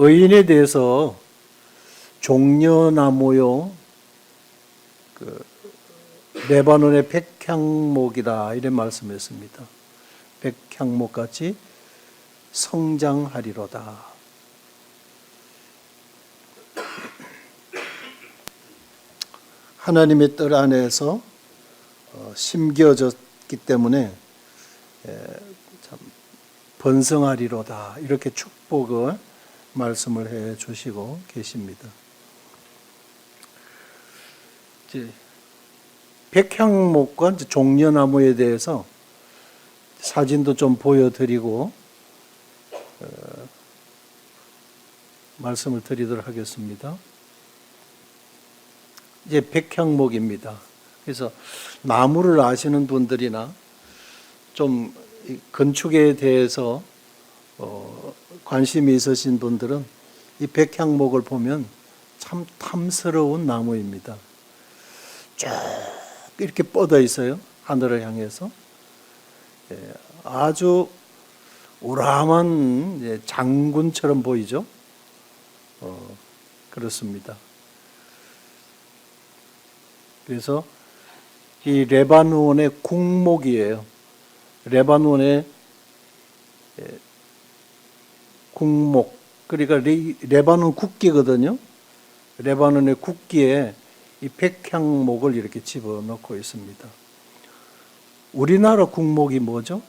의인에 대해서 종려나무요, 레바논의 백향목이다 이런 말씀했습니다. 백향목같이 성장하리로다. 하나님의 뜻 안에서 심겨졌기 때문에 참 번성하리로다 이렇게 축복을 말씀을 해 주시고 계십니다. 이제 백향목과 종려나무에 대해서 사진도 좀 보여드리고 말씀을 드리도록 하겠습니다. 이제 백향목입니다. 그래서 나무를 아시는 분들이나 좀 건축에 대해서 관심이 있으신 분들은 이 백향목을 보면 참 탐스러운 나무입니다. 쭉 이렇게 뻗어 있어요. 하늘을 향해서. 아주 우람한 장군처럼 보이죠. 그렇습니다. 그래서 이 레바논의 국목이에요. 레바논의 국목. 그러니까 레바논 국기거든요. 레바논의 국기에 이 백향목을 이렇게 집어넣고 있습니다. 우리나라 국목이 뭐죠?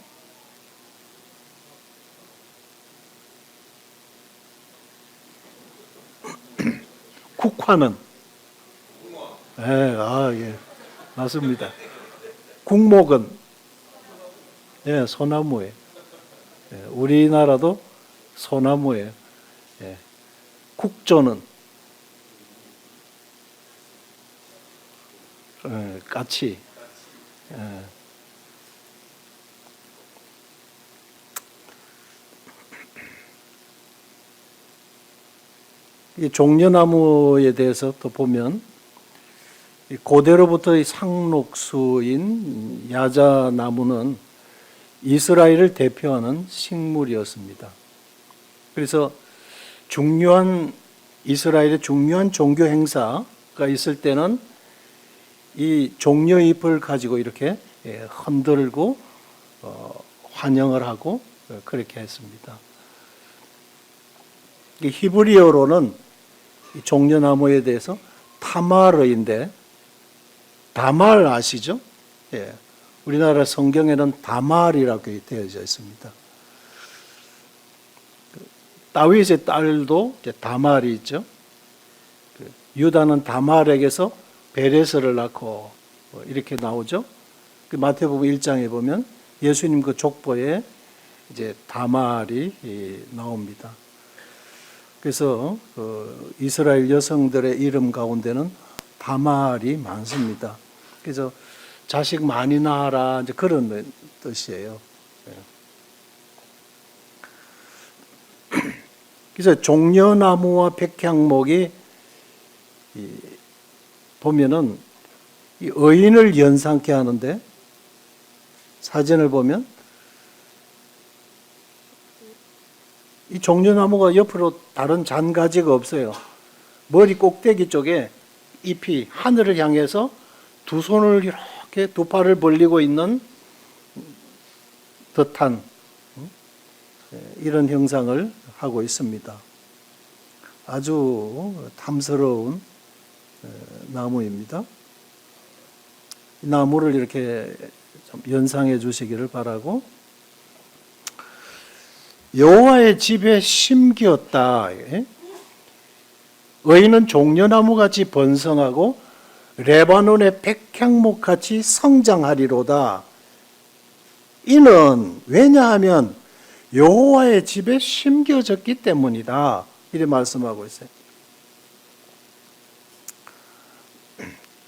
국화는? 예, 맞습니다. 국목은? 예, 소나무예요. 예, 우리나라도 소나무예요. 예. 국조는? 예, 까치. 예. 이 종려나무에 대해서 또 보면 고대로부터의 상록수인 야자나무는 이스라엘을 대표하는 식물이었습니다. 그래서 이스라엘의 중요한 종교 행사가 있을 때는 이 종려잎을 가지고 이렇게 흔들고 환영을 하고 그렇게 했습니다. 히브리어로는 이 종려나무에 대해서 타마르인데, 다말 아시죠? 예. 우리나라 성경에는 다말이라고 되어져 있습니다. 다윗의 딸도 다말이 있죠. 유다는 다말에게서 베레스를 낳고 이렇게 나오죠. 마태복음 1장에 보면 예수님 그 족보에 이제 다말이 나옵니다. 그래서 이스라엘 여성들의 이름 가운데는 다말이 많습니다. 그래서 자식 많이 낳아라 이제 그런 뜻이에요. 그래서 종려나무와 백향목이 보면은 이 의인을 연상케 하는데, 사진을 보면 이 종려나무가 옆으로 다른 잔가지가 없어요. 머리 꼭대기 쪽에 잎이 하늘을 향해서 두 손을 이렇게 두 팔을 벌리고 있는 듯한 이런 형상을 하고 있습니다. 아주 탐스러운 나무입니다. 이 나무를 이렇게 좀 연상해 주시기를 바라고, 여호와의 집에 심기었다. 의인은 종려나무같이 번성하고 레바논의 백향목같이 성장하리로다. 이는 왜냐하면 여호와의 집에 심겨졌기 때문이다. 이렇게 말씀하고 있어요.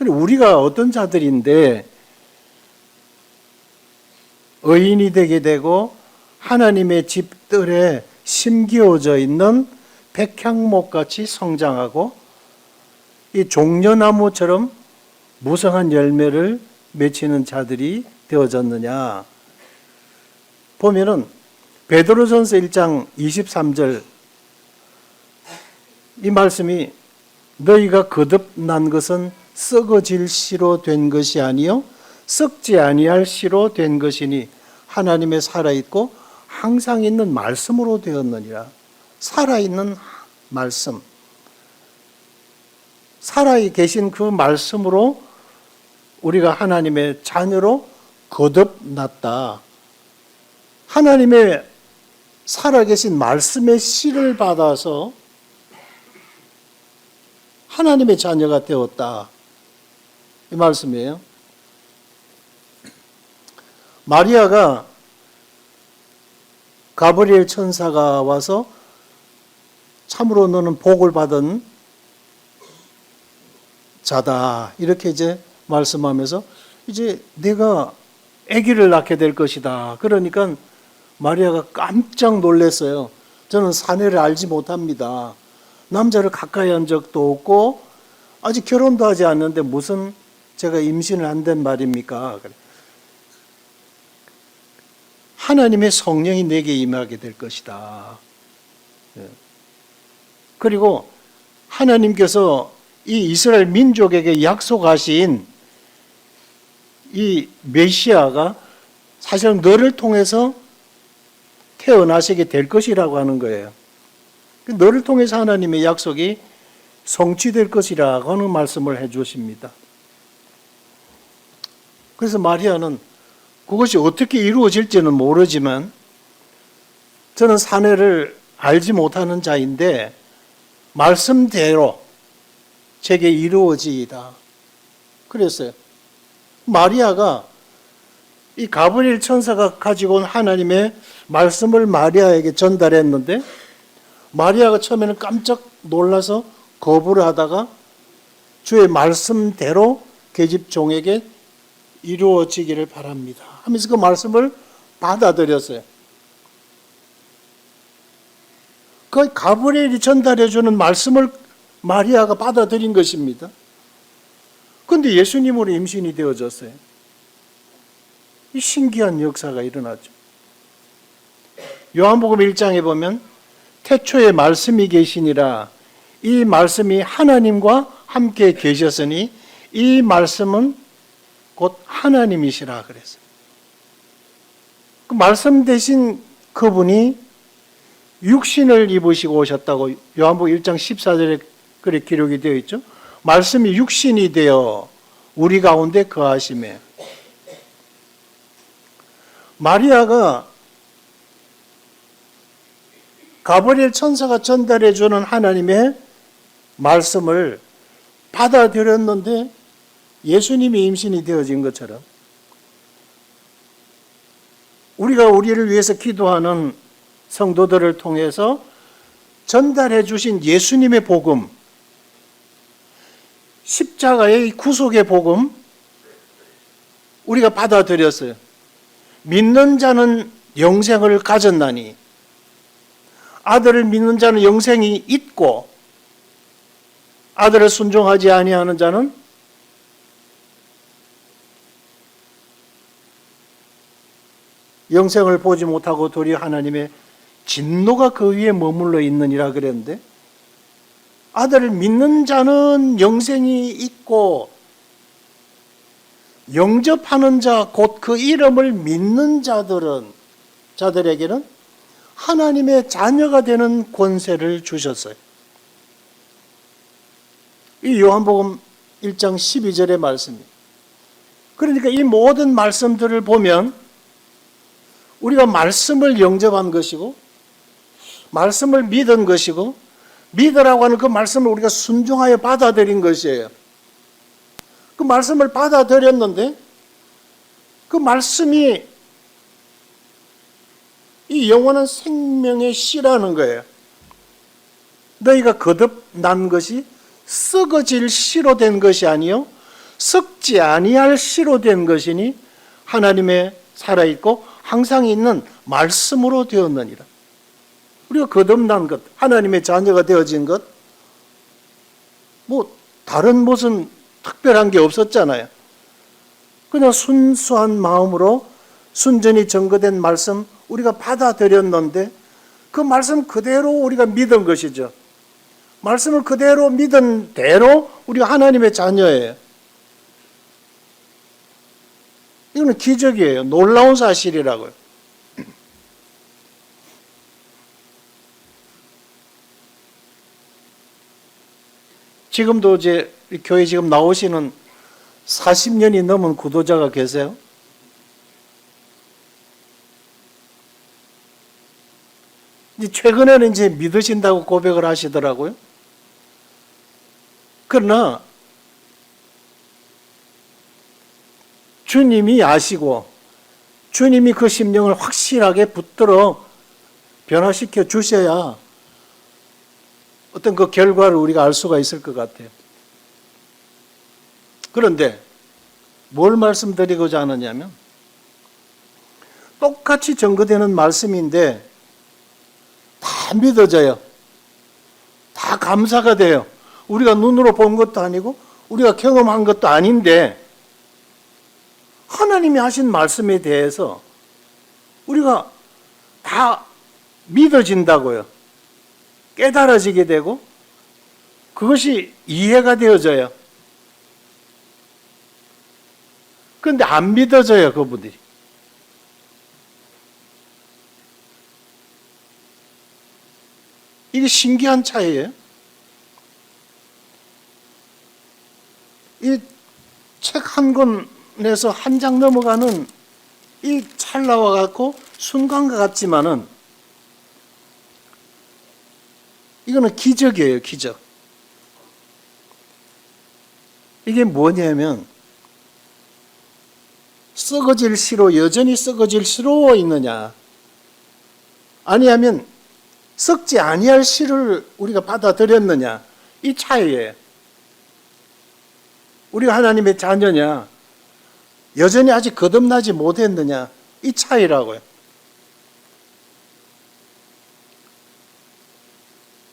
우리가 어떤 자들인데 의인이 되게 되고 하나님의 집들에 심기어져 있는 백향목같이 성장하고 이 종려나무처럼 무성한 열매를 맺히는 자들이 되어졌느냐. 보면은 베드로전서 1장 23절 이 말씀이 너희가 거듭난 것은 썩어질 씨로 된 것이 아니요 썩지 아니할 씨로 된 것이니 하나님의 살아있고 항상 있는 말씀으로 되었느니라. 살아있는 말씀, 살아계신 그 말씀으로 우리가 하나님의 자녀로 거듭났다. 하나님의 살아계신 말씀의 씨를 받아서 하나님의 자녀가 되었다. 이 말씀이에요. 마리아가 가브리엘 천사가 와서 참으로 너는 복을 받은 자다. 이렇게 이제 말씀하면서 이제 내가 아기를 낳게 될 것이다. 그러니까 마리아가 깜짝 놀랐어요. 저는 사내를 알지 못합니다. 남자를 가까이 한 적도 없고 아직 결혼도 하지 않는데 무슨 제가 임신을 한단 말입니까? 하나님의 성령이 내게 임하게 될 것이다. 그리고 하나님께서 이 이스라엘 민족에게 약속하신 이 메시아가 사실은 너를 통해서 태어나시게 될 것이라고 하는 거예요. 너를 통해서 하나님의 약속이 성취될 것이라고 하는 말씀을 해 주십니다. 그래서 마리아는 그것이 어떻게 이루어질지는 모르지만 저는 사내를 알지 못하는 자인데 말씀대로 제게 이루어지이다. 그랬어요. 마리아가 이 가브리엘 천사가 가지고 온 하나님의 말씀을 마리아에게 전달했는데 마리아가 처음에는 깜짝 놀라서 거부를 하다가 주의 말씀대로 계집 종에게 이루어지기를 바랍니다 하면서 그 말씀을 받아들였어요. 그 가브리엘이 전달해주는 말씀을 마리아가 받아들인 것입니다. 그런데 예수님으로 임신이 되어졌어요. 이 신기한 역사가 일어나죠. 요한복음 1장에 보면 태초에 말씀이 계시니라 이 말씀이 하나님과 함께 계셨으니 이 말씀은 곧 하나님이시라 그랬어요. 그 말씀 대신 그분이 육신을 입으시고 오셨다고 요한복음 1장 14절에 그렇게 기록이 되어 있죠. 말씀이 육신이 되어 우리 가운데 거하심에 마리아가 가브리엘 천사가 전달해 주는 하나님의 말씀을 받아들였는데 예수님이 임신이 되어진 것처럼 우리가 우리를 위해서 기도하는 성도들을 통해서 전달해 주신 예수님의 복음, 십자가의 구속의 복음 우리가 받아들였어요. 믿는 자는 영생을 가졌나니 아들을 믿는 자는 영생이 있고 아들을 순종하지 아니하는 자는 영생을 보지 못하고 도리어 하나님의 진노가 그 위에 머물러 있느니라 그랬는데 아들을 믿는 자는 영생이 있고 영접하는 자, 곧 그 이름을 믿는 자들에게는 하나님의 자녀가 되는 권세를 주셨어요. 이 요한복음 1장 12절의 말씀입니다. 그러니까 이 모든 말씀들을 보면 우리가 말씀을 영접한 것이고 말씀을 믿은 것이고 믿으라고 하는 그 말씀을 우리가 순종하여 받아들인 것이에요. 그 말씀을 받아들였는데 그 말씀이 이 영원한 생명의 씨라는 거예요. 너희가 거듭난 것이 썩어질 씨로 된 것이 아니요 썩지 아니할 씨로 된 것이니 하나님의 살아있고 항상 있는 말씀으로 되었느니라. 우리가 거듭난 것, 하나님의 자녀가 되어진 것, 다른 무슨 특별한 게 없었잖아요. 그냥 순수한 마음으로 순전히 증거된 말씀 우리가 받아들였는데 그 말씀 그대로 우리가 믿은 것이죠. 말씀을 그대로 믿은 대로 우리가 하나님의 자녀예요. 이거는 기적이에요. 놀라운 사실이라고요. 지금도 이제 교회 지금 나오시는 40년이 넘은 구도자가 계세요. 이제 최근에는 이제 믿으신다고 고백을 하시더라고요. 그러나 주님이 아시고 주님이 그 심령을 확실하게 붙들어 변화시켜 주셔야 어떤 그 결과를 우리가 알 수가 있을 것 같아요. 그런데 뭘 말씀드리고자 하느냐면 똑같이 전거되는 말씀인데 다 믿어져요. 다 감사가 돼요. 우리가 눈으로 본 것도 아니고 우리가 경험한 것도 아닌데 하나님이 하신 말씀에 대해서 우리가 다 믿어진다고요. 깨달아지게 되고 그것이 이해가 되어져요. 그런데 안 믿어져요, 그분들이. 이게 신기한 차이예요. 이 책 한 권에서 한 장 넘어가는 이 찰나와 같고 순간과 같지만은 이거는 기적이에요, 기적. 이게 뭐냐면 썩어질 시로 여전히 썩어질 시로 있느냐, 아니하면 썩지 아니할 시를 우리가 받아들였느냐, 이 차이예요. 우리가 하나님의 자녀냐, 여전히 아직 거듭나지 못했느냐, 이 차이라고요.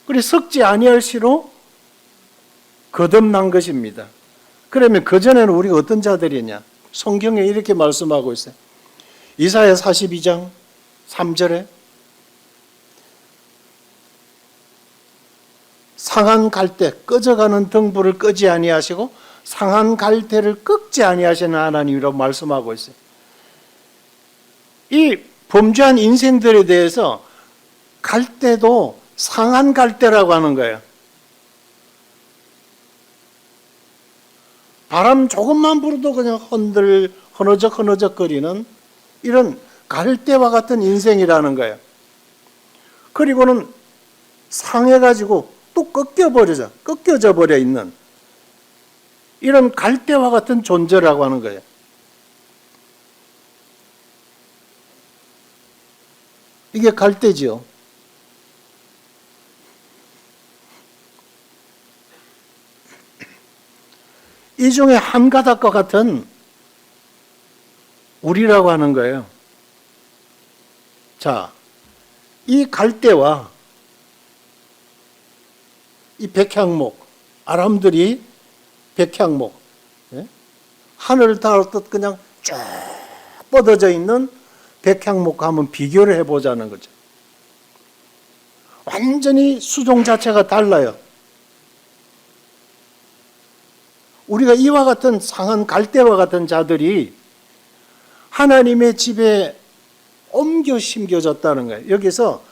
그래 썩지 아니할 시로 거듭난 것입니다. 그러면 그전에는 우리가 어떤 자들이냐? 성경에 이렇게 말씀하고 있어요. 이사야 42장 3절에 상한 갈대, 꺼져가는 등불을 끄지 아니하시고 상한 갈대를 꺾지 아니하시는 하나님이라고 말씀하고 있어요. 이 범죄한 인생들에 대해서 갈대도 상한 갈대라고 하는 거예요. 바람 조금만 불어도 그냥 허너적거리는 이런 갈대와 같은 인생이라는 거예요. 그리고는 상해가지고 또 꺾여져 버려 있는 이런 갈대와 같은 존재라고 하는 거예요. 이게 갈대지요. 이 중에 한 가닥과 같은 우리라고 하는 거예요. 자, 이 갈대와 이 백향목, 아람들이 백향목, 하늘을 닿을 듯 그냥 쭉 뻗어져 있는 백향목과 한번 비교를 해보자는 거죠. 완전히 수종 자체가 달라요. 우리가 이와 같은 상한 갈대와 같은 자들이 하나님의 집에 옮겨 심겨졌다는 거예요. 여기서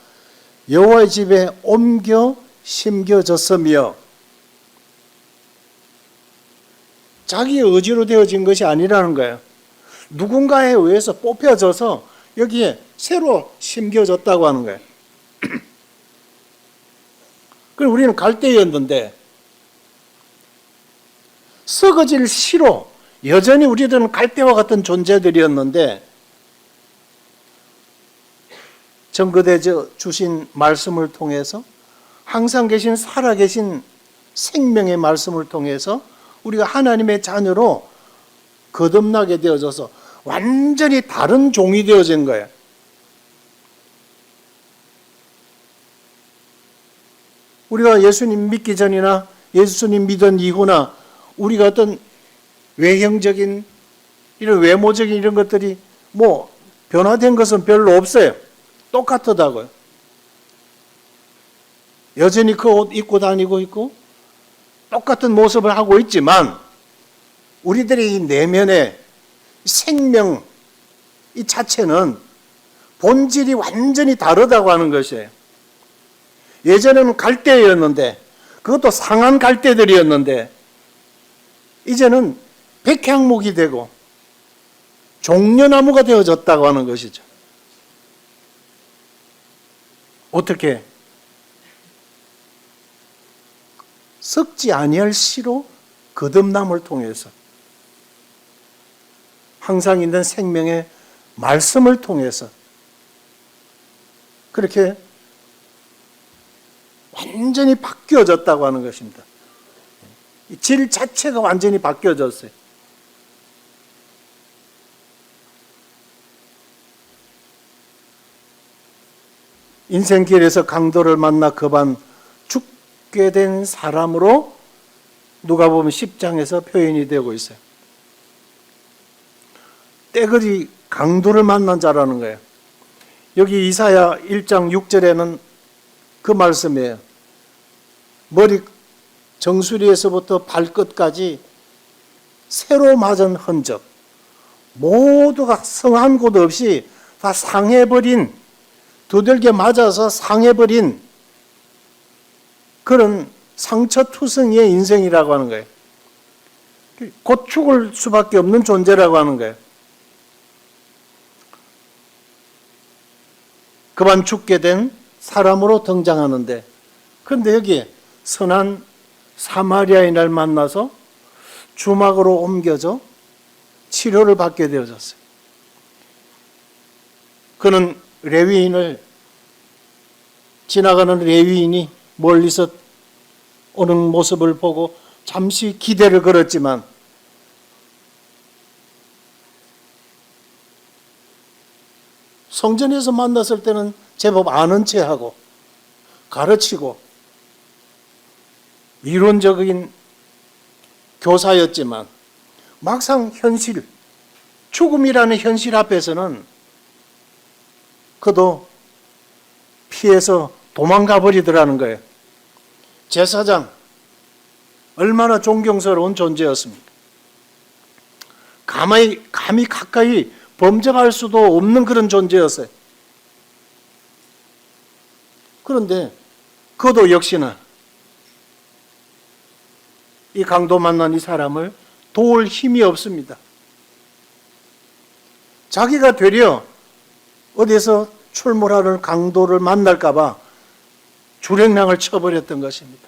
여호와의 집에 옮겨 심겨졌으며 자기의 의지로 되어진 것이 아니라는 거예요. 누군가에 의해서 뽑혀져서 여기에 새로 심겨졌다고 하는 거예요. 그럼 우리는 갈대였는데 썩어질 시로 여전히 우리들은 갈대와 같은 존재들이었는데 전거대 주신 말씀을 통해서 항상 계신 살아계신 생명의 말씀을 통해서 우리가 하나님의 자녀로 거듭나게 되어져서 완전히 다른 종이 되어진 거예요. 우리가 예수님 믿기 전이나 예수님 믿은 이후나 우리가 어떤 외형적인 이런 외모적인 이런 것들이 뭐 변화된 것은 별로 없어요. 똑같다고요. 여전히 그 옷 입고 다니고 있고 똑같은 모습을 하고 있지만 우리들의 이 내면의 생명 이 자체는 본질이 완전히 다르다고 하는 것이에요. 예전에는 갈대였는데 그것도 상한 갈대들이었는데 이제는 백향목이 되고 종려나무가 되어졌다고 하는 것이죠. 어떻게? 썩지 아니할 씨로 거듭남을 통해서 항상 있는 생명의 말씀을 통해서 그렇게 완전히 바뀌어졌다고 하는 것입니다. 질 자체가 완전히 바뀌어졌어요. 인생길에서 강도를 만나 급한 죽게 된 사람으로 누가복음 10장에서 표현이 되고 있어요. 떼거리 강도를 만난 자라는 거예요. 여기 이사야 1장 6절에는 그 말씀이에요. 머리 정수리에서부터 발끝까지 새로 맞은 흔적, 모두가 성한 곳 없이 다 상해버린, 두들겨 맞아서 상해버린 그런 상처투성이의 인생이라고 하는 거예요. 곧 죽을 수밖에 없는 존재라고 하는 거예요. 그만 죽게 된 사람으로 등장하는데, 그런데 여기에 선한 사마리아인을 만나서 주막으로 옮겨져 치료를 받게 되어졌어요. 그는 레위인을, 지나가는 레위인이 멀리서 오는 모습을 보고 잠시 기대를 걸었지만 성전에서 만났을 때는 제법 아는 체하고 가르치고 이론적인 교사였지만 막상 현실, 죽음이라는 현실 앞에서는 그도 피해서 도망가 버리더라는 거예요. 제사장, 얼마나 존경스러운 존재였습니까? 감히 가까이 범접할 수도 없는 그런 존재였어요. 그런데 그도 역시나 이 강도 만난 이 사람을 도울 힘이 없습니다. 자기가 되려 어디서 출몰하는 강도를 만날까 봐 주랭랑을 쳐버렸던 것입니다.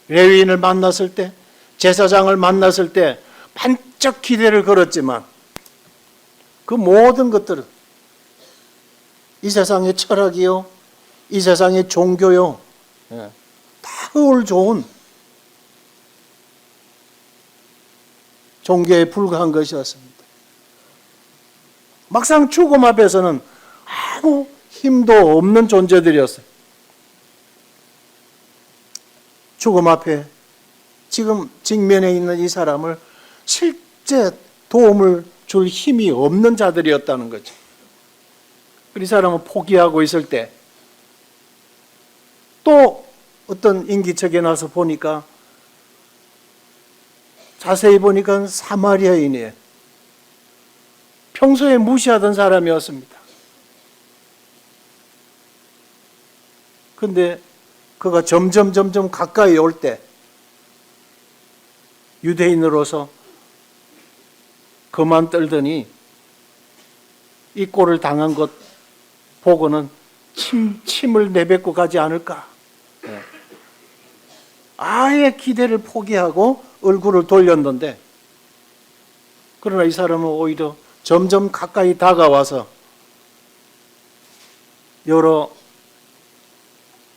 레위인을 만났을 때, 제사장을 만났을 때 반짝 기대를 걸었지만 그 모든 것들은 이 세상의 철학이요, 이 세상의 종교요, 다 허울 좋은 종교에 불과한 것이었습니다. 막상 죽음 앞에서는 아무 힘도 없는 존재들이었어요. 죽음 앞에 지금 직면에 있는 이 사람을 실제 도움을 줄 힘이 없는 자들이었다는 거죠. 이 사람은 포기하고 있을 때 또 어떤 인기척에 나서 보니까 자세히 보니까 사마리아인이에요. 평소에 무시하던 사람이었습니다. 그런데 그가 점점 가까이 올 때 유대인으로서 그만 떨더니 이 꼴을 당한 것 보고는 침을 내뱉고 가지 않을까. 아예 기대를 포기하고 얼굴을 돌렸는데, 그러나 이 사람은 오히려 점점 가까이 다가와서 여러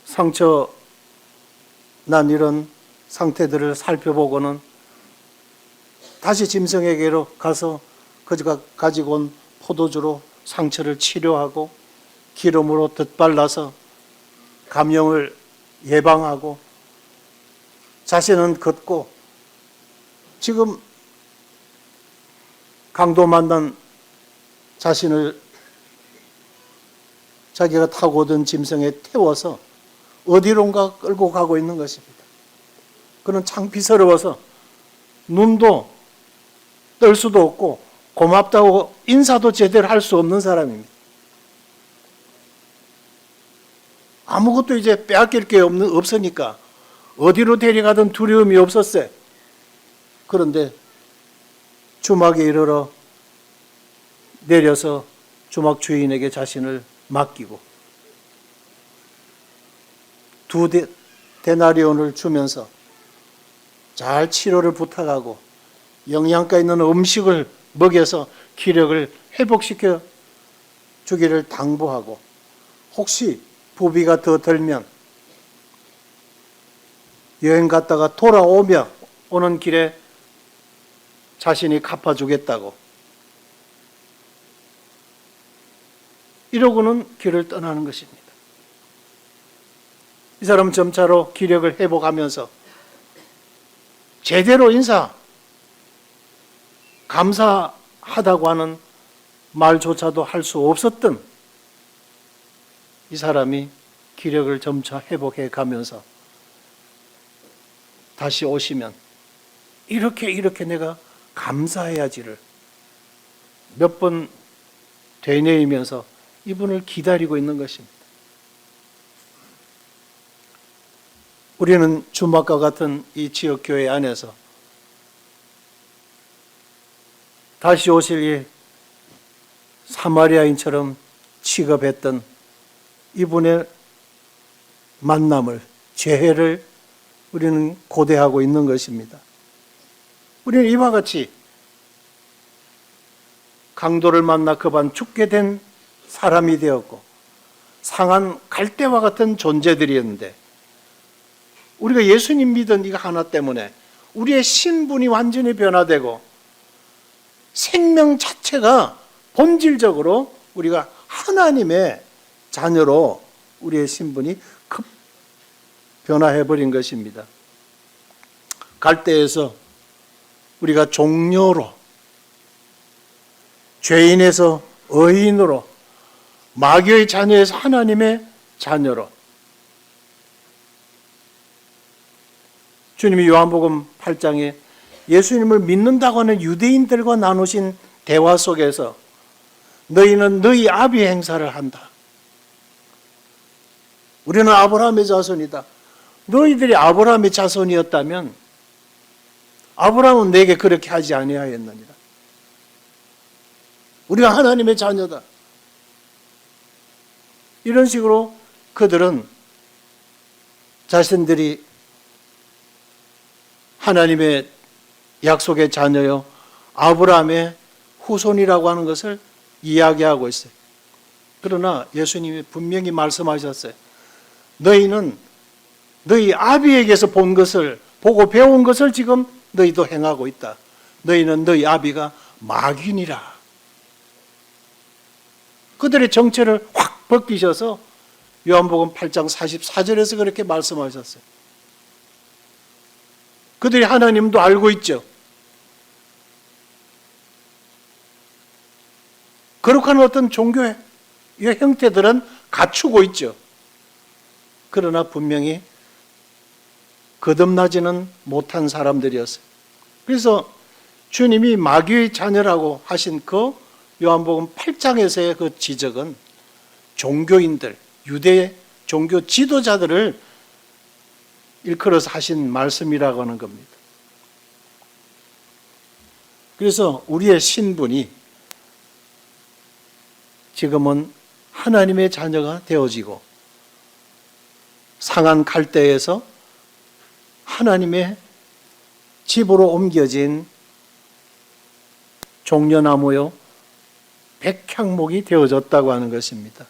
상처 난 이런 상태들을 살펴보고는 다시 짐승에게로 가서 그가 가지고 온 포도주로 상처를 치료하고 기름으로 덧발라서 감염을 예방하고 자신은 걷고, 지금 강도 만난 자신을 자기가 타고 오던 짐승에 태워서 어디론가 끌고 가고 있는 것입니다. 그는 창피스러워서 눈도 뜰 수도 없고 고맙다고 인사도 제대로 할 수 없는 사람입니다. 아무것도 이제 빼앗길 게 없으니까 어디로 데려가든 두려움이 없었어요. 그런데 주막에 이르러 내려서 주막 주인에게 자신을 맡기고 두 데나리온을 주면서 잘 치료를 부탁하고 영양가 있는 음식을 먹여서 기력을 회복시켜 주기를 당부하고 혹시 부비가 더 들면 여행 갔다가 돌아오며 오는 길에 자신이 갚아주겠다고 이러고는 길을 떠나는 것입니다. 이 사람은 점차로 기력을 회복하면서 제대로 감사하다고 하는 말조차도 할 수 없었던 이 사람이 기력을 점차 회복해 가면서 다시 오시면 이렇게 내가 감사해야지를 몇 번 되뇌이면서 이분을 기다리고 있는 것입니다. 우리는 주막과 같은 이 지역교회 안에서 다시 오실 이 사마리아인처럼 취급했던 이분의 만남을, 재회를 우리는 고대하고 있는 것입니다. 우리는 이와 같이 강도를 만나 급한 죽게 된 사람이 되었고 상한 갈대와 같은 존재들이었는데 우리가 예수님 믿은 이거 하나 때문에 우리의 신분이 완전히 변화되고 생명 자체가 본질적으로 우리가 하나님의 자녀로 우리의 신분이 급 변화해버린 것입니다. 갈대에서 우리가 종료로, 죄인에서 의인으로, 마귀의 자녀에서 하나님의 자녀로, 주님이 요한복음 8장에 예수님을 믿는다고 하는 유대인들과 나누신 대화 속에서 너희는 너희 아비의 행사를 한다. 우리는 아브라함의 자손이다. 너희들이 아브라함의 자손이었다면 아브라함은 내게 그렇게 하지 아니하였느니라. 우리가 하나님의 자녀다. 이런 식으로 그들은 자신들이 하나님의 약속의 자녀요 아브라함의 후손이라고 하는 것을 이야기하고 있어요. 그러나 예수님이 분명히 말씀하셨어요. 너희는 너희 아비에게서 본 것을 보고 배운 것을 지금 너희도 행하고 있다. 너희는 너희 아비가 마귀니라. 그들의 정체를 확 벗기셔서 요한복음 8장 44절에서 그렇게 말씀하셨어요. 그들이 하나님도 알고 있죠. 거룩한 어떤 종교의 형태들은 갖추고 있죠. 그러나 분명히 거듭나지는 못한 사람들이었어요. 그래서 주님이 마귀의 자녀라고 하신 그 요한복음 8장에서의 그 지적은 종교인들, 유대 종교 지도자들을 일컬어서 하신 말씀이라고 하는 겁니다. 그래서 우리의 신분이 지금은 하나님의 자녀가 되어지고 상한 갈대에서 하나님의 집으로 옮겨진 종려나무요 백향목이 되어졌다고 하는 것입니다.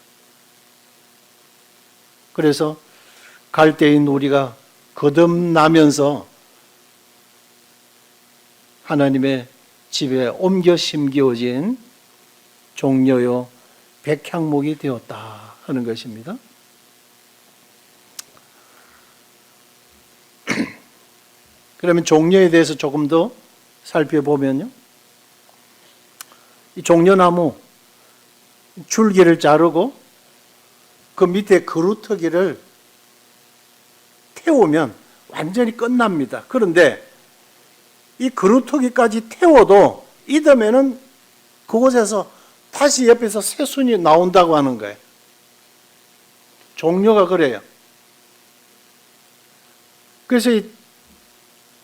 그래서 갈대인 우리가 거듭나면서 하나님의 집에 옮겨 심겨진 종려요 백향목이 되었다 하는 것입니다. 그러면 종려에 대해서 조금 더 살펴보면요. 이 종려나무 줄기를 자르고 그 밑에 그루터기를 태우면 완전히 끝납니다. 그런데 이 그루터기까지 태워도 이듬해는 그곳에서 다시 옆에서 새순이 나온다고 하는 거예요. 종려가 그래요. 그래서 이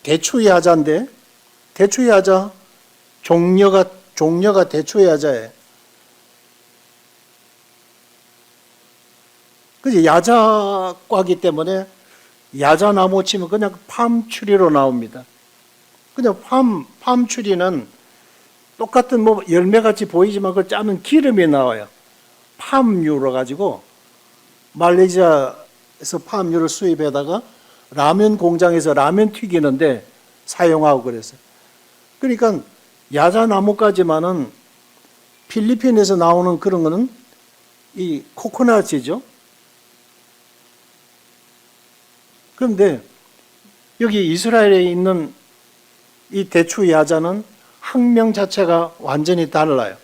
대추의 야자인데, 대추의 야자, 종려가 대추의 야자예요. 그래서 야자과기 때문에 야자나무 치면 그냥 팜추리로 나옵니다. 그냥 팜추리는 똑같은 뭐 열매같이 보이지만 그걸 짜면 기름이 나와요. 팜유로 가지고 말레이시아에서 팜유를 수입해다가 라면 공장에서 라면 튀기는데 사용하고 그랬어요. 그러니까 야자나무까지만은 필리핀에서 나오는 그런 거는 이 코코넛이죠. 그런데 여기 이스라엘에 있는 이 대추 야자는 학명 자체가 완전히 달라요.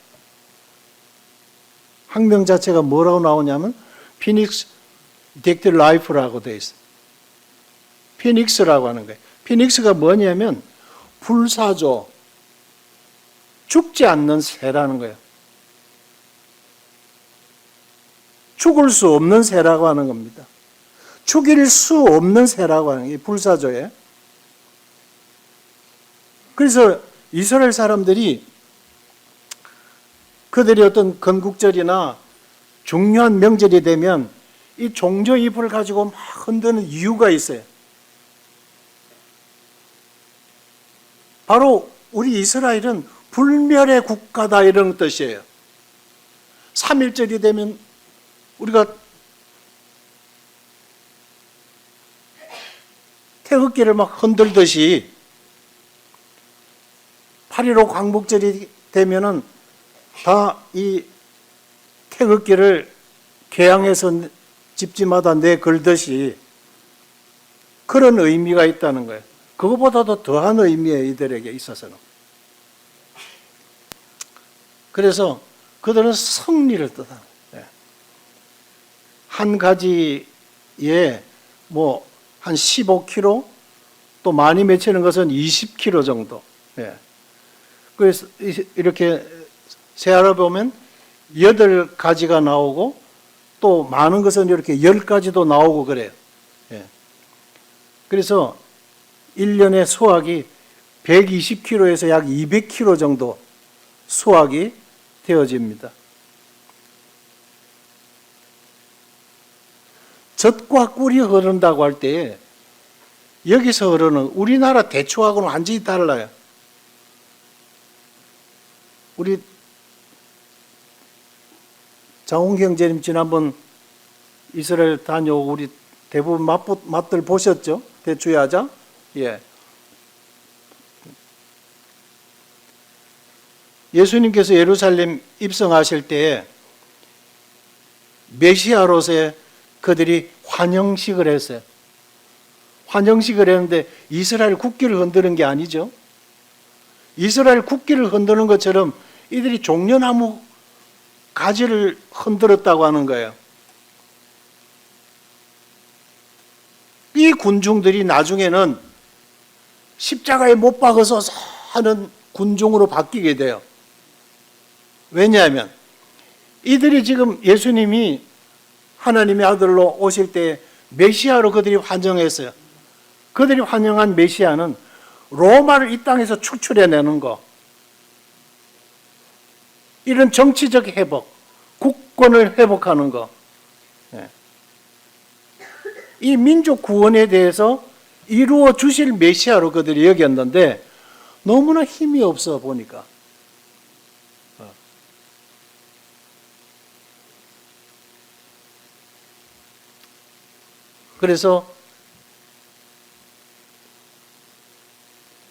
학명 자체가 뭐라고 나오냐면 피닉스 덱트 라이프라고 되어 있어요. 피닉스라고 하는 거예요. 피닉스가 뭐냐면 불사조, 죽지 않는 새라는 거예요. 죽을 수 없는 새라고 하는 겁니다. 죽일 수 없는 새라고 하는 게 불사조예요. 그래서 이스라엘 사람들이 그들이 어떤 건국절이나 중요한 명절이 되면 이 종려 잎을 가지고 막 흔드는 이유가 있어요. 바로 우리 이스라엘은 불멸의 국가다 이런 뜻이에요. 3.1절이 되면 우리가 태극기를 막 흔들듯이 8.15 광복절이 되면은 다 이 태극기를 개항해서 집집마다 내걸듯이 그런 의미가 있다는 거예요. 그것보다도 더한 의미예요, 이들에게 있어서는. 그래서 그들은 승리를 뜻하는 거예요. 한 가지에 뭐 한 15kg 또 많이 맺히는 것은 20kg 정도. 그래서 이렇게 세알아 보면 8가지가 나오고 또 많은 것은 이렇게 10가지도 나오고 그래요. 그래서 1년에 수확이 120kg에서 약 200kg 정도 수확이 되어집니다. 젖과 꿀이 흐른다고 할 때 여기서 흐르는 우리나라 대추하고는 완전히 달라요. 우리 장홍기 형제님 지난번 이스라엘 다녀오고 우리 대부분 맛들 보셨죠? 대추야자? 예. 예수님께서 예루살렘 입성하실 때 메시아로서의 그들이 환영식을 했어요. 환영식을 했는데 이스라엘 국기를 흔드는 게 아니죠. 이스라엘 국기를 흔드는 것처럼 이들이 종려나무 가지를 흔들었다고 하는 거예요. 이 군중들이 나중에는 십자가에 못 박아서 하는 군중으로 바뀌게 돼요. 왜냐하면 이들이 지금 예수님이 하나님의 아들로 오실 때 메시아로 그들이 환영했어요. 그들이 환영한 메시아는 로마를 이 땅에서 추출해내는 거, 이런 정치적 회복, 국권을 회복하는 거, 이 민족 구원에 대해서 이루어 주실 메시아로 그들이 여겼는데 너무나 힘이 없어 보니까 그래서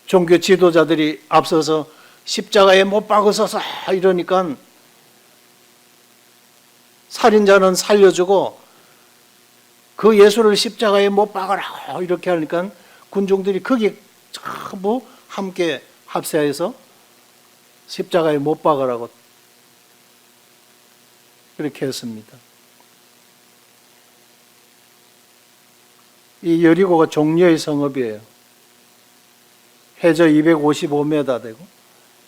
종교 지도자들이 앞서서 십자가에 못 박으소서 이러니까 살인자는 살려주고 그 예수를 십자가에 못 박아라 이렇게 하니까 군중들이 거기에 전부 함께 합세해서 십자가에 못 박으라고 그렇게 했습니다. 이 여리고가 종려의 성읍이에요. 해저 255m 되고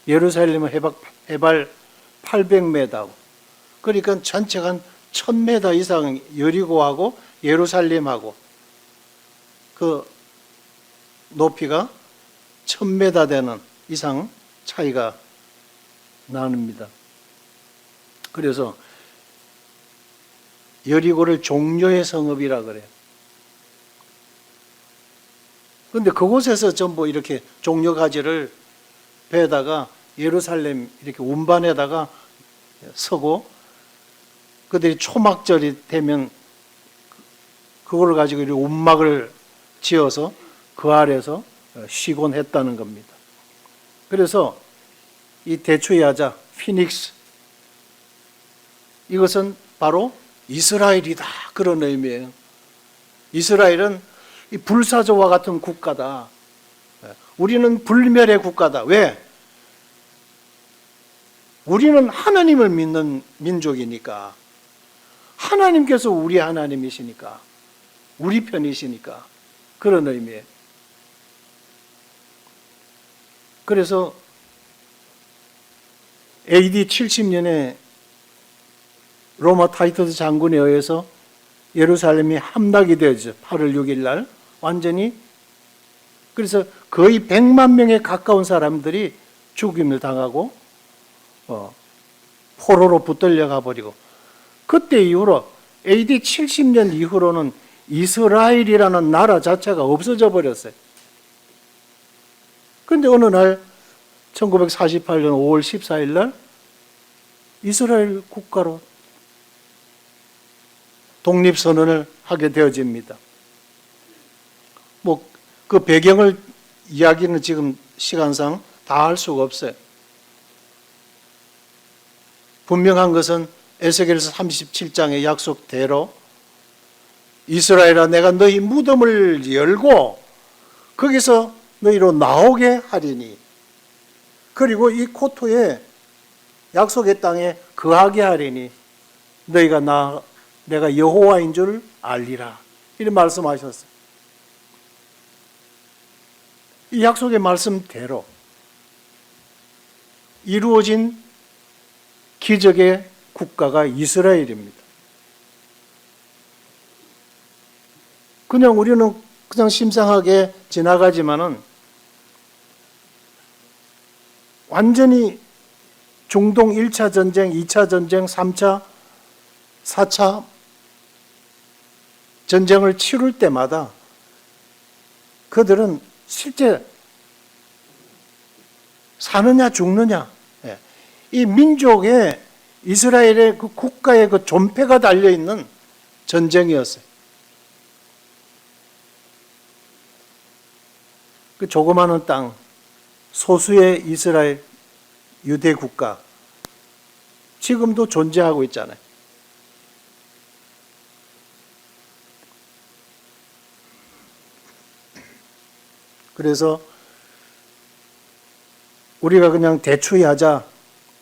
예루살렘은 해발 800m고 그러니까 전체가 한 1000m 이상 여리고하고 예루살렘하고 그 높이가 1000m 되는 이상 차이가 나눕니다. 그래서 여리고를 종려의 성읍이라 그래요. 그런데 그곳에서 전부 이렇게 종려 가지를 배에다가 예루살렘 이렇게 운반에다가 서고 그들이 초막절이 되면 그걸 가지고 이렇게 운막을 지어서 그 아래서 쉬곤 했다는 겁니다. 그래서 이 대추의 야자 피닉스 이것은 바로 이스라엘이다 그런 의미예요. 이스라엘은 이 불사조와 같은 국가다. 우리는 불멸의 국가다. 왜? 우리는 하나님을 믿는 민족이니까. 하나님께서 우리 하나님이시니까. 우리 편이시니까. 그런 의미예요. 그래서 AD 70년에 로마 타이터스 장군에 의해서 예루살렘이 함락이 되었죠. 8월 6일 날 완전히. 그래서 거의 100만 명에 가까운 사람들이 죽임을 당하고 포로로 붙들려 가버리고 그때 이후로 AD 70년 이후로는 이스라엘이라는 나라 자체가 없어져 버렸어요. 그런데 어느 날 1948년 5월 14일 날 이스라엘 국가로 독립선언을 하게 되어집니다. 뭐 그 배경을 이야기는 지금 시간상 다 할 수가 없어요. 분명한 것은 에스겔서 37장의 약속대로 이스라엘아 내가 너희 무덤을 열고 거기서 너희로 나오게 하리니 그리고 이 코토에 약속의 땅에 거하게 하리니 너희가 내가 여호와인 줄 알리라 이런 말씀하셨어요. 이 약속의 말씀대로 이루어진 기적의 국가가 이스라엘입니다. 그냥 우리는 그냥 심상하게 지나가지만은 완전히 중동 1차 전쟁, 2차 전쟁, 3차, 4차 전쟁을 치룰 때마다 그들은 실제 사느냐 죽느냐 이 민족의 이스라엘의 그 국가의 그 존폐가 달려있는 전쟁이었어요. 그 조그마한 땅, 소수의 이스라엘 유대 국가 지금도 존재하고 있잖아요. 그래서 우리가 그냥 대추야자,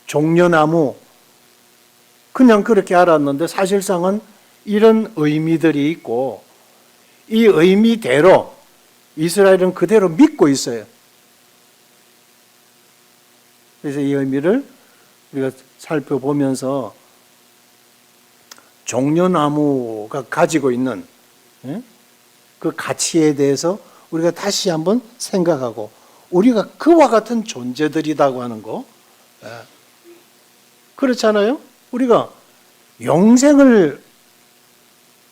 종려나무 그냥 그렇게 알았는데 사실상은 이런 의미들이 있고 이 의미대로 이스라엘은 그대로 믿고 있어요. 그래서 이 의미를 우리가 살펴보면서 종려나무가 가지고 있는 그 가치에 대해서 우리가 다시 한번 생각하고 우리가 그와 같은 존재들이라고 하는 거 그렇잖아요? 우리가 영생을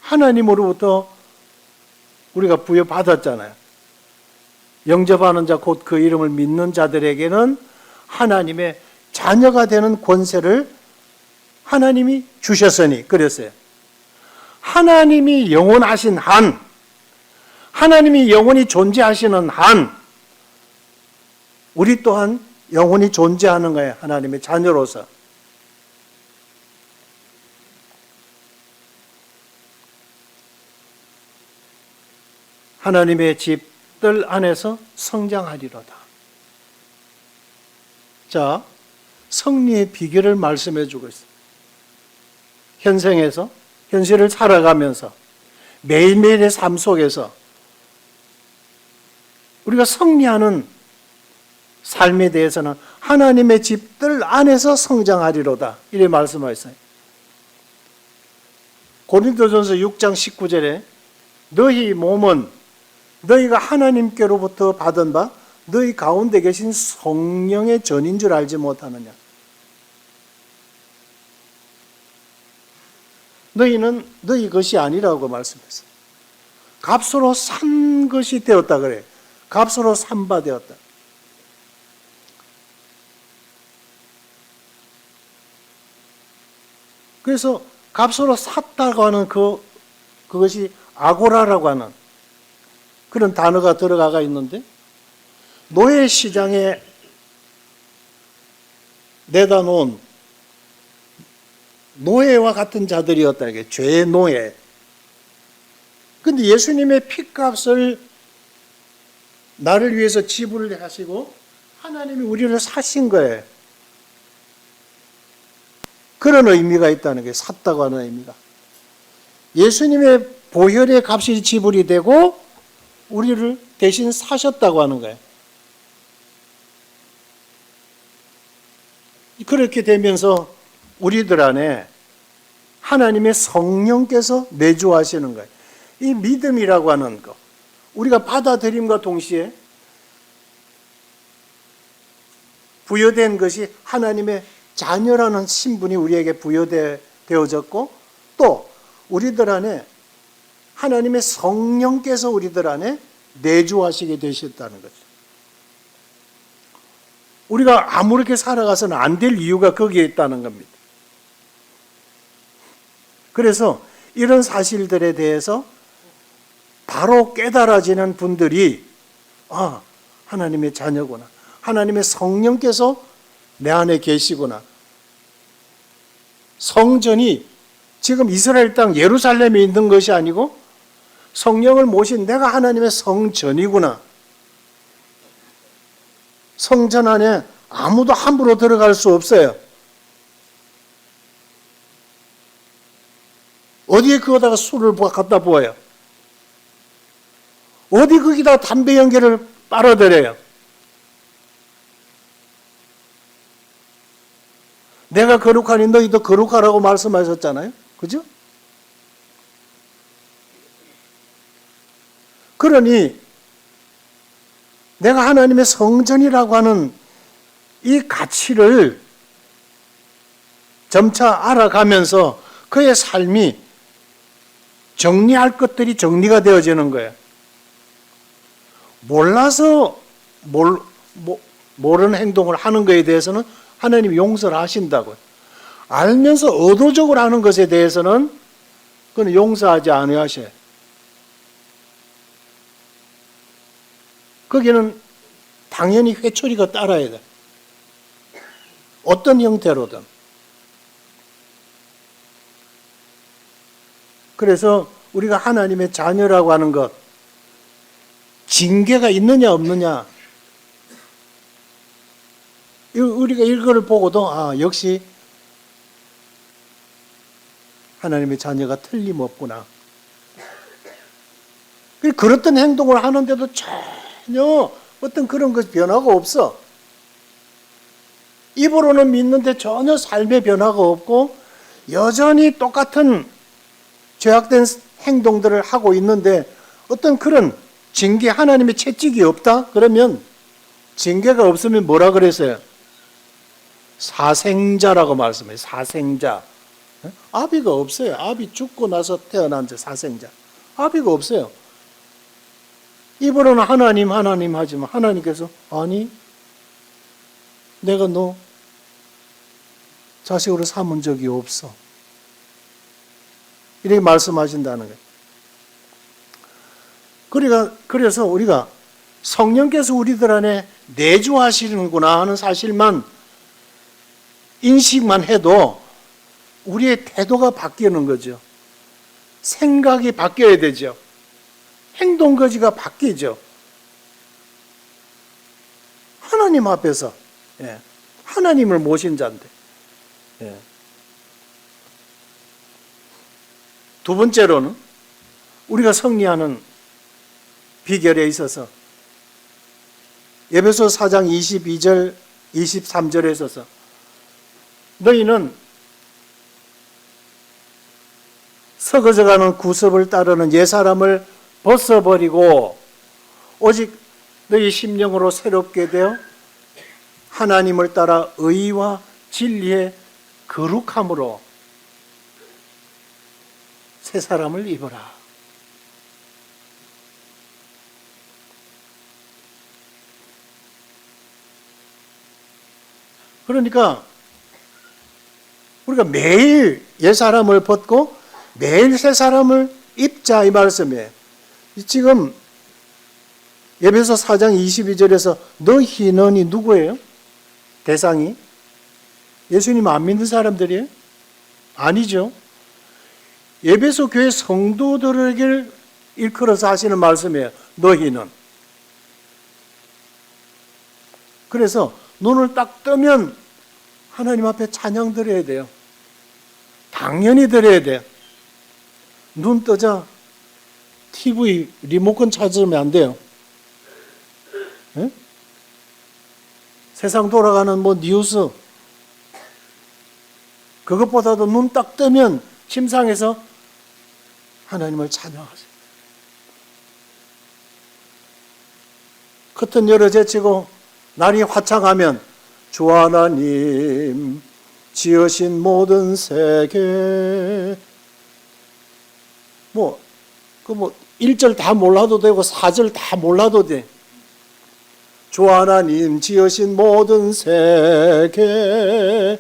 하나님으로부터 우리가 부여받았잖아요. 영접하는 자 곧 그 이름을 믿는 자들에게는 하나님의 자녀가 되는 권세를 하나님이 주셨으니 그랬어요. 하나님이 영원하신 한 하나님이 영원히 존재하시는 한 우리 또한 영원히 존재하는 거예요. 하나님의 자녀로서. 하나님의 집들 안에서 성장하리로다. 자, 승리의 비결을 말씀해 주고 있습니다. 현생에서, 현실을 살아가면서 매일매일의 삶 속에서 우리가 승리하는 삶에 대해서는 하나님의 집들 안에서 성장하리로다. 이렇게 말씀하셨어요. 고린도전서 6장 19절에 너희 몸은 너희가 하나님께로부터 받은 바 너희 가운데 계신 성령의 전인 줄 알지 못하느냐. 너희는 너희 것이 아니라고 말씀했어요. 값으로 산 것이 되었다 그래요. 값으로 산 바 되었다. 그래서 값으로 샀다고 하는 그것이 아고라라고 하는 그런 단어가 들어가 있는데, 노예 시장에 내다 놓은 노예와 같은 자들이었다. 이게 죄의 노예. 근데 예수님의 피값을 나를 위해서 지불을 하시고 하나님이 우리를 사신 거예요. 그런 의미가 있다는 게, 샀다고 하는 의미가. 예수님의 보혈의 값이 지불이 되고 우리를 대신 사셨다고 하는 거예요. 그렇게 되면서 우리들 안에 하나님의 성령께서 내주하시는 거예요. 이 믿음이라고 하는 거, 우리가 받아들임과 동시에 부여된 것이 하나님의 자녀라는 신분이 우리에게 부여되어졌고, 또 우리들 안에 하나님의 성령께서 우리들 안에 내주하시게 되셨다는 거죠. 우리가 아무렇게 살아가서는 안 될 이유가 거기에 있다는 겁니다. 그래서 이런 사실들에 대해서 바로 깨달아지는 분들이, 아, 하나님의 자녀구나, 하나님의 성령께서 내 안에 계시구나. 성전이 지금 이스라엘 땅 예루살렘에 있는 것이 아니고 성령을 모신 내가 하나님의 성전이구나. 성전 안에 아무도 함부로 들어갈 수 없어요. 어디에 그거다가 술을 갖다 부어요? 어디 거기다 담배 연기를 빨아들여요? 내가 거룩하니 너희도 거룩하라고 말씀하셨잖아요. 그죠? 그러니 내가 하나님의 성전이라고 하는 이 가치를 점차 알아가면서 그의 삶이 정리할 것들이 정리가 되어지는 거예요. 몰라서 모르는 행동을 하는 것에 대해서는 하나님이 용서를 하신다고요. 알면서 의도적으로 하는 것에 대해서는 그건 용서하지 아니하셔요. 거기는 당연히 회초리가 따라야 돼. 어떤 형태로든. 그래서 우리가 하나님의 자녀라고 하는 것, 징계가 있느냐 없느냐, 우리가 이거를 보고도 아, 역시 하나님의 자녀가 틀림없구나. 그렇던 행동을 하는데도 전혀 어떤 그런 것 변화가 없어. 입으로는 믿는데 전혀 삶의 변화가 없고 여전히 똑같은 죄악된 행동들을 하고 있는데 어떤 그런 징계, 하나님의 채찍이 없다? 그러면 징계가 없으면 뭐라 그랬어요? 사생자라고 말씀해요. 사생자. 아비가 없어요. 아비 죽고 나서 태어난 자 사생자. 아비가 없어요. 입으로는 하나님 하나님 하지만 하나님께서 아니 내가 너 자식으로 삼은 적이 없어. 이렇게 말씀하신다는 거예요. 그래서 우리가 성령께서 우리들 안에 내주하시는구나 하는 사실만 인식만 해도 우리의 태도가 바뀌는 거죠. 생각이 바뀌어야 되죠. 행동 거지가 바뀌죠. 하나님 앞에서 하나님을 모신 자인데. 두 번째로는 우리가 승리하는 비결에 있어서 에베소 4장 22절 23절에 있어서 너희는 썩어져가는 구습을 따르는 옛사람을 벗어버리고 오직 너희 심령으로 새롭게 되어 하나님을 따라 의와 진리의 거룩함으로 새 사람을 입어라. 그러니까 우리가 매일 옛사람을 벗고 매일 새 사람을 입자 이 말씀이에요. 지금 에베소 4장 22절에서 너희는이 누구예요? 대상이? 예수님 안 믿는 사람들이에요? 아니죠. 에베소 교회 성도들에게 일컬어서 하시는 말씀이에요. 너희는. 그래서 눈을 딱 뜨면 하나님 앞에 찬양 드려야 돼요. 당연히 드려야 돼요. 눈 뜨자 TV 리모컨 찾으면 안 돼요. 네? 세상 돌아가는 뉴스 그것보다도 눈 딱 뜨면 침상에서 하나님을 찬양하세요. 커튼 열어 제치고 날이 화창하면 주 하나님 지으신 모든 세계 1절 다 몰라도 되고 4절 다 몰라도 돼. 주 하나님 지으신 모든 세계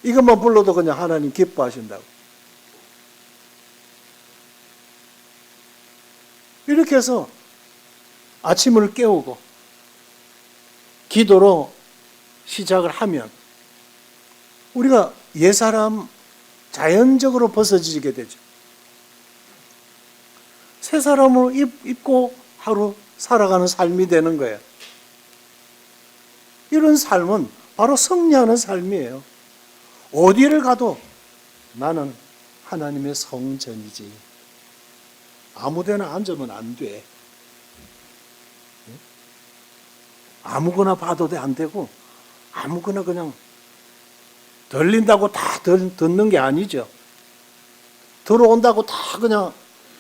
이것만 불러도 그냥 하나님 기뻐하신다고. 이렇게 해서 아침을 깨우고 기도로 시작을 하면 우리가 옛사람 자연적으로 벗어지게 되죠. 새 사람으로 입고 하루 살아가는 삶이 되는 거예요. 이런 삶은 바로 승리하는 삶이에요. 어디를 가도 나는 하나님의 성전이지. 아무데나 앉으면 안 돼. 아무거나 봐도 안 되고 아무거나 그냥 들린다고 다 듣는 게 아니죠. 들어온다고 다 그냥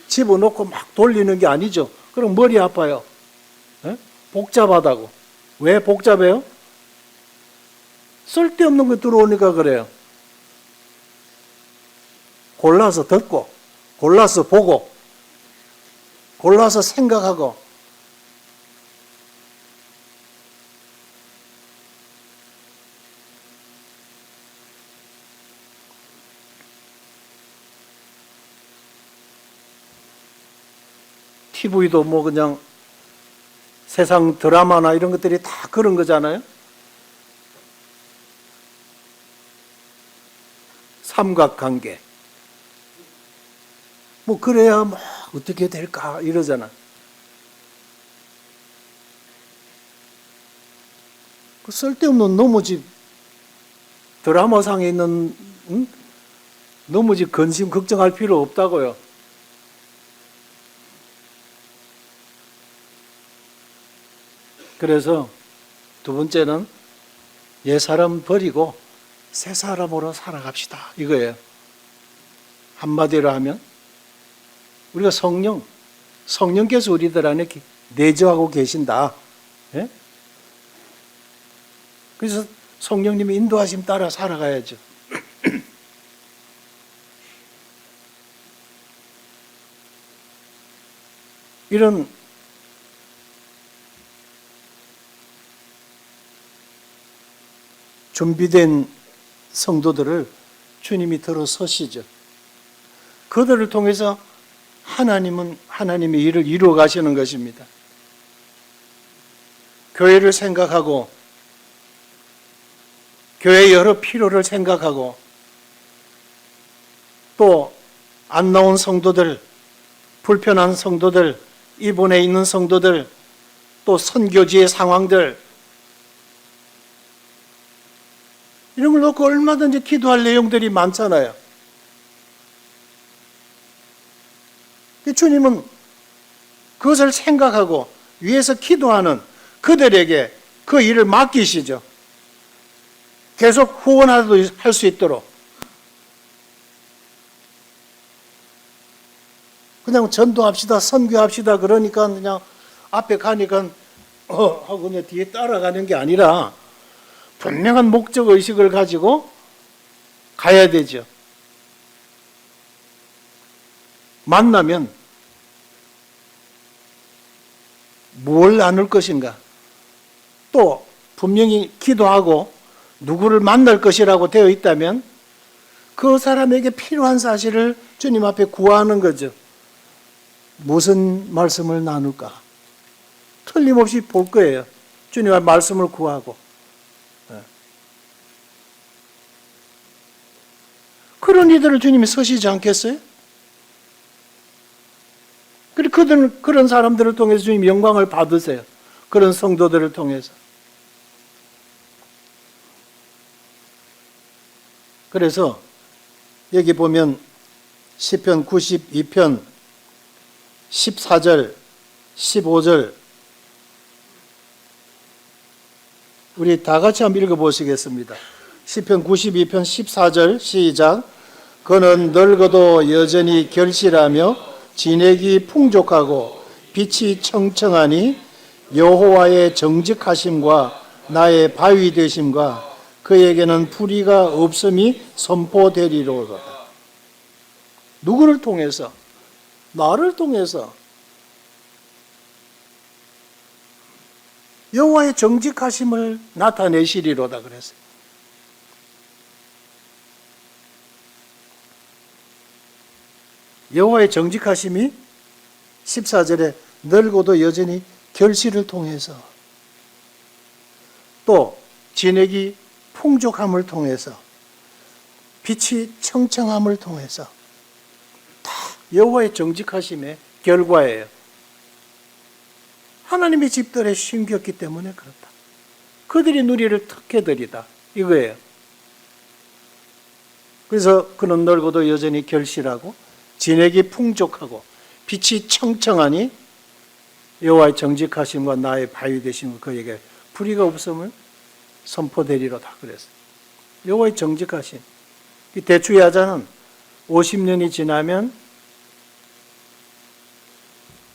집어넣고 막 돌리는 게 아니죠. 그럼 머리 아파요. 복잡하다고. 왜 복잡해요? 쓸데없는 거 들어오니까 그래요. 골라서 듣고 골라서 보고 골라서 생각하고 TV도 그냥 세상 드라마나 이런 것들이 다 그런 거잖아요. 삼각관계. 그래야 어떻게 될까 이러잖아. 그 쓸데없는 너무지 드라마상에 있는 너무지 근심 걱정할 필요 없다고요. 그래서 두 번째는 옛사람 버리고 새 사람으로 살아갑시다 이거예요. 한마디로 하면 우리가 성령께서 우리들 안에 내주하고 계신다. 예? 그래서 성령님의 인도하심 따라 살아가야죠. 이런 준비된 성도들을 주님이 들어서시죠. 그들을 통해서 하나님은 하나님의 일을 이루어 가시는 것입니다. 교회를 생각하고 교회의 여러 필요를 생각하고 또 안 나온 성도들, 불편한 성도들, 입원해 있는 성도들, 또 선교지의 상황들 이런 걸 놓고 얼마든지 기도할 내용들이 많잖아요. 주님은 그것을 생각하고 위해서 기도하는 그들에게 그 일을 맡기시죠. 계속 후원하도 할 수 있도록. 그냥 전도합시다, 선교합시다 그러니까 그냥 앞에 가니까 하고 그냥 뒤에 따라가는 게 아니라 분명한 목적 의식을 가지고 가야 되죠. 만나면 뭘 나눌 것인가? 또 분명히 기도하고 누구를 만날 것이라고 되어 있다면 그 사람에게 필요한 사실을 주님 앞에 구하는 거죠. 무슨 말씀을 나눌까? 틀림없이 볼 거예요. 주님의 말씀을 구하고. 그런 이들을 주님이 서시지 않겠어요? 그런 사람들을 통해서 주님 영광을 받으세요. 그런 성도들을 통해서. 그래서 여기 보면 시편 92편 14절, 15절 우리 다 같이 한번 읽어보시겠습니다. 시편 92편 14절 시작. 그는 늙어도 여전히 결실하며 진액이 풍족하고 빛이 청청하니 여호와의 정직하심과 나의 바위 되심과 그에게는 불의가 없음이 선포되리로다. 누구를 통해서? 나를 통해서. 여호와의 정직하심을 나타내시리로다 그랬어요. 여호와의 정직하심이 14절에 늙어도 여전히 결실을 통해서 또 진액이 풍족함을 통해서 빛이 청청함을 통해서 다 여호와의 정직하심의 결과예요. 하나님의 집들에 심겼기 때문에 그렇다. 그들이 누리를 특혜들이다. 이거예요. 그래서 그는 늙어도 여전히 결실하고 진액이 풍족하고 빛이 청청하니 여호와의 정직하심과 나의 바위 되심과 그에게 불의가 없음을 선포되리로다 그랬어요. 여호와의 정직하심. 이 대추야자는 50년이 지나면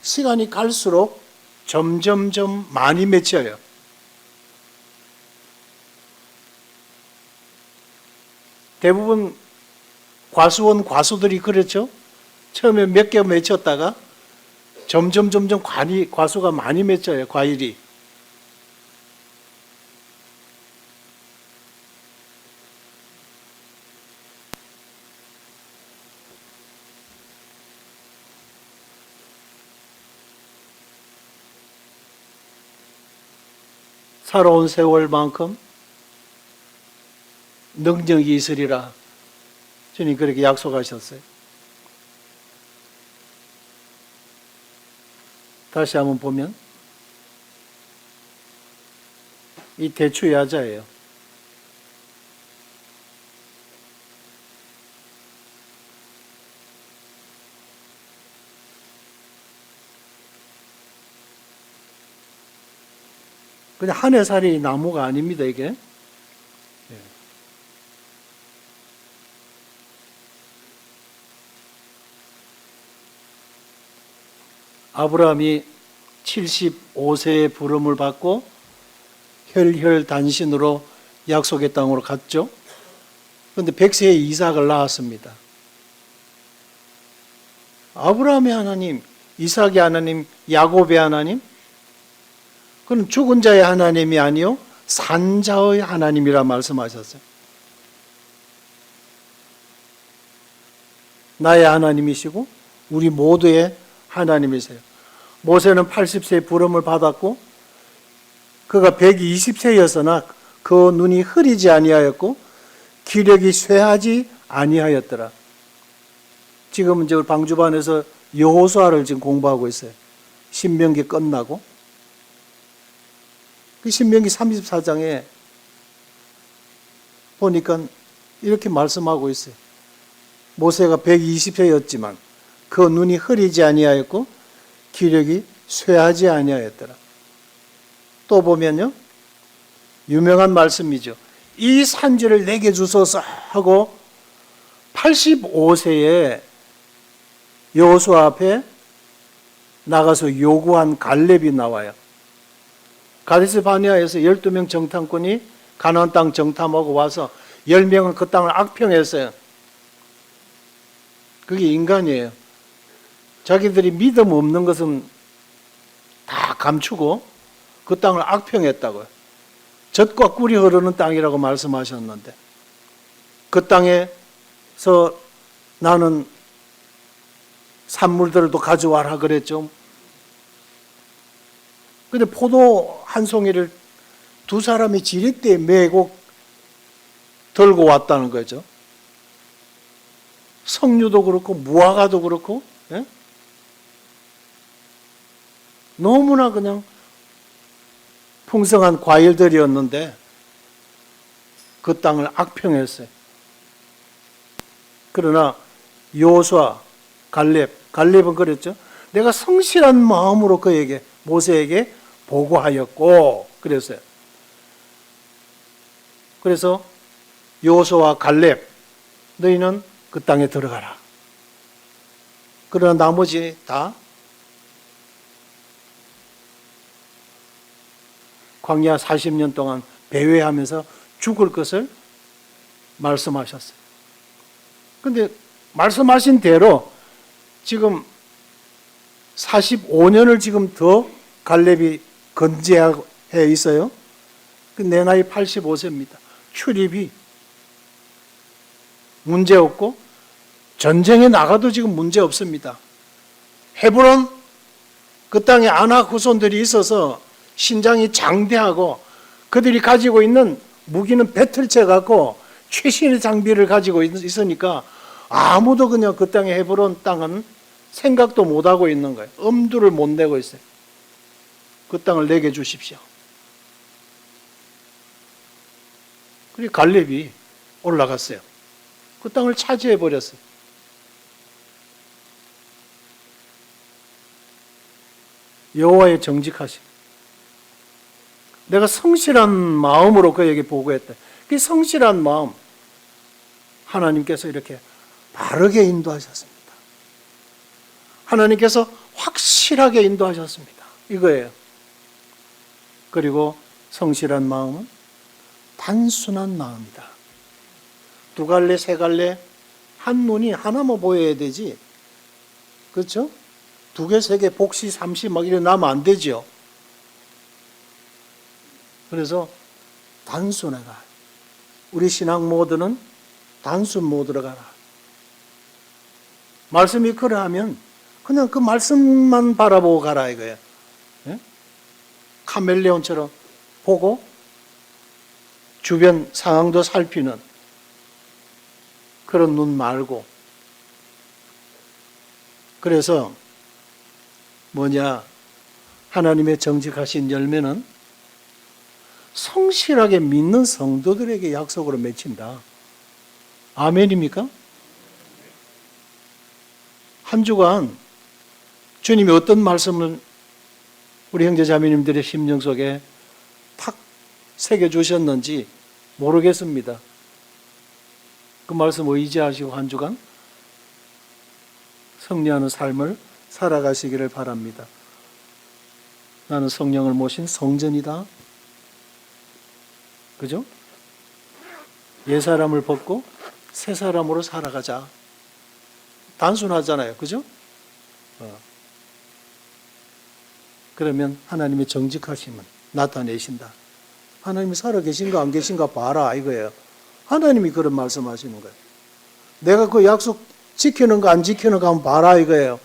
시간이 갈수록 점점점 많이 맺혀요. 대부분 과수원 과수들이 그렇죠. 처음에 몇 개 맺혔다가 점점 과수가 많이 맺혀요. 과일이. 살아온 세월만큼 능력이 있으리라. 주님 그렇게 약속하셨어요. 다시 한번 보면 이 대추야자예요. 그냥 한 해살이 나무가 아닙니다, 이게. 아브라함이 75세의 부름을 받고 혈혈단신으로 약속의 땅으로 갔죠. 그런데 100세에 이삭을 낳았습니다. 아브라함의 하나님, 이삭의 하나님, 야곱의 하나님, 그는 죽은 자의 하나님이 아니요 산자의 하나님이라 말씀하셨어요. 나의 하나님이시고 우리 모두의 하나님이세요. 모세는 80세의 부름을 받았고 그가 120세였으나 그 눈이 흐리지 아니하였고 기력이 쇠하지 아니하였더라. 지금은 저 방주반에서 여호수아를 지금 공부하고 있어요. 신명기 끝나고 그 신명기 34장에 보니까 이렇게 말씀하고 있어요. 모세가 120세였지만 그 눈이 흐리지 아니하였고 기력이 쇠하지 아니하였더라. 또 또 보면요, 유명한 말씀이죠. 이 산지를 내게 주소서 하고 85세에 여호수아 앞에 나가서 요구한 갈렙이 나와요. 가데스 바네아에서 12명 정탐꾼이 가나안 땅 정탐하고 와서 10명은 그 땅을 악평했어요. 그게 인간이에요. 자기들이 믿음 없는 것은 다 감추고 그 땅을 악평했다고요. 젖과 꿀이 흐르는 땅이라고 말씀하셨는데, 그 땅에서 나는 산물들도 가져와라 그랬죠. 근데 포도 한 송이를 두 사람이 지렛대에 메고 들고 왔다는 거죠. 석류도 그렇고 무화과도 그렇고, 예? 너무나 그냥 풍성한 과일들이었는데 그 땅을 악평했어요. 그러나 여호수아, 갈렙은 그랬죠. 내가 성실한 마음으로 그에게, 모세에게 보고하였고 그랬어요. 그래서 여호수아와 갈렙, 너희는 그 땅에 들어가라. 그러나 나머지 다 광야 40년 동안 배회하면서 죽을 것을 말씀하셨어요. 근데 말씀하신 대로 지금 45년을 지금 더 갈렙이 건재해 있어요. 내 나이 85세입니다. 출입이 문제 없고 전쟁에 나가도 지금 문제 없습니다. 헤브론 그 땅에 아낙 후손들이 있어서 신장이 장대하고 그들이 가지고 있는 무기는 배틀체 같고 최신의 장비를 가지고 있으니까 아무도 그냥 그 땅의 헤브론 땅은 생각도 못하고 있는 거예요. 엄두를 못 내고 있어요. 그 땅을 내게 주십시오. 그리고 갈렙이 올라갔어요. 그 땅을 차지해 버렸어요. 여호와의 정직하심. 내가 성실한 마음으로 그에게 보고했다. 그 성실한 마음, 하나님께서 이렇게 바르게 인도하셨습니다. 하나님께서 확실하게 인도하셨습니다. 이거예요. 그리고 성실한 마음은 단순한 마음이다. 두 갈래, 세 갈래, 한 눈이 하나만 보여야 되지. 그렇죠? 두 개, 세 개, 복시, 삼시 막 이래 나면 안 되죠. 그래서 단순해가. 우리 신앙 모드는 단순 모드로 가라. 말씀이 그러하면 그냥 그 말씀만 바라보고 가라 이거예요. 예? 카멜레온처럼 보고 주변 상황도 살피는 그런 눈 말고. 그래서 뭐냐, 하나님의 정직하신 열매는 성실하게 믿는 성도들에게 약속으로 맺힌다. 아멘입니까? 한 주간 주님이 어떤 말씀을 우리 형제자매님들의 심령 속에 탁 새겨주셨는지 모르겠습니다. 그 말씀 의지하시고 한 주간 승리하는 삶을 살아가시기를 바랍니다. 나는 성령을 모신 성전이다. 그죠? 옛사람을 벗고 새사람으로 살아가자. 단순하잖아요. 그죠? 그러면 하나님의 정직하심은 나타내신다. 하나님이 살아계신가 안 계신가 봐라 이거예요. 하나님이 그런 말씀하시는 거예요. 내가 그 약속 지키는가 안 지키는가 한번 봐라 이거예요.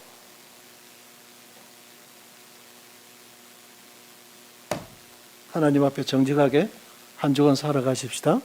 하나님 앞에 정직하게 한 주간 살아가십시다.